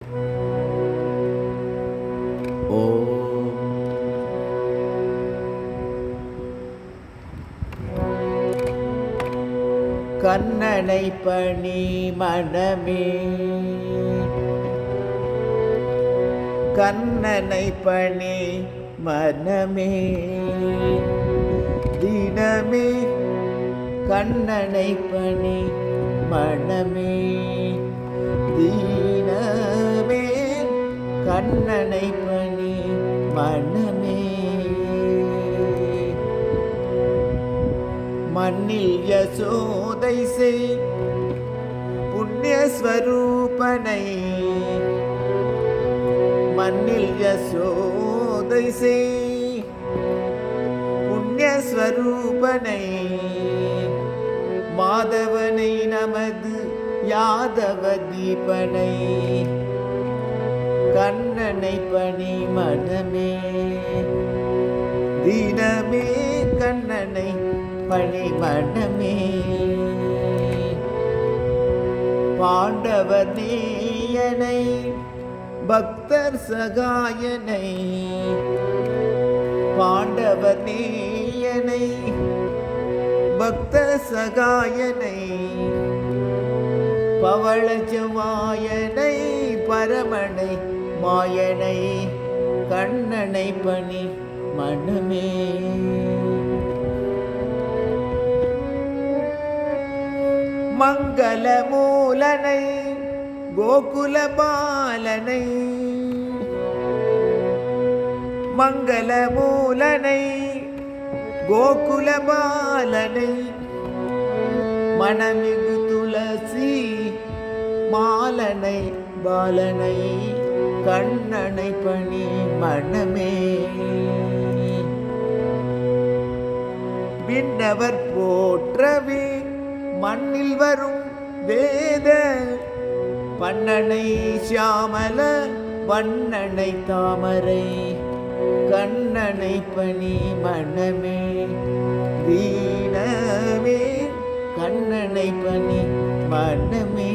ஓம். கண்ணனை பணி மனமே, கண்ணனை பணி மனமே, தினமே கண்ணனை பணி மனமே, தீனமே கண்ணனை பணி மனமே. மண்ணில் யசோதை செய் புண்ணியஸ்வரூபனை, மண்ணில் யசோதை செய் புண்ணியஸ்வரூபனை, மாதவனை நமது யாதவ தீபனை, கண்ணனை பணி மனமே, தினமே கண்ணனை பணி மனமே. பாண்டவர் நேயனை பக்தர் சகாயனை, பாண்டவர் நேயனை பக்தர் சகாயனை, பவளஜமாயனை பரமனை மாயனை, கண்ணனை பணி மனமே. மங்கள மூலனை கோகுல பாலனை, மங்கள மூலனை கோகுல பாலனை, மனமிகு துளசி மாலனை பாலனை, கண்ணனை பணி மனமே. விண்ணவர் போற்றவே மண்ணில் வரும் வேத பண்ணனை, சியாமல வண்ணனை தாமரை, கண்ணனை பணி மனமே, தீனமே கண்ணனை பணி மனமே.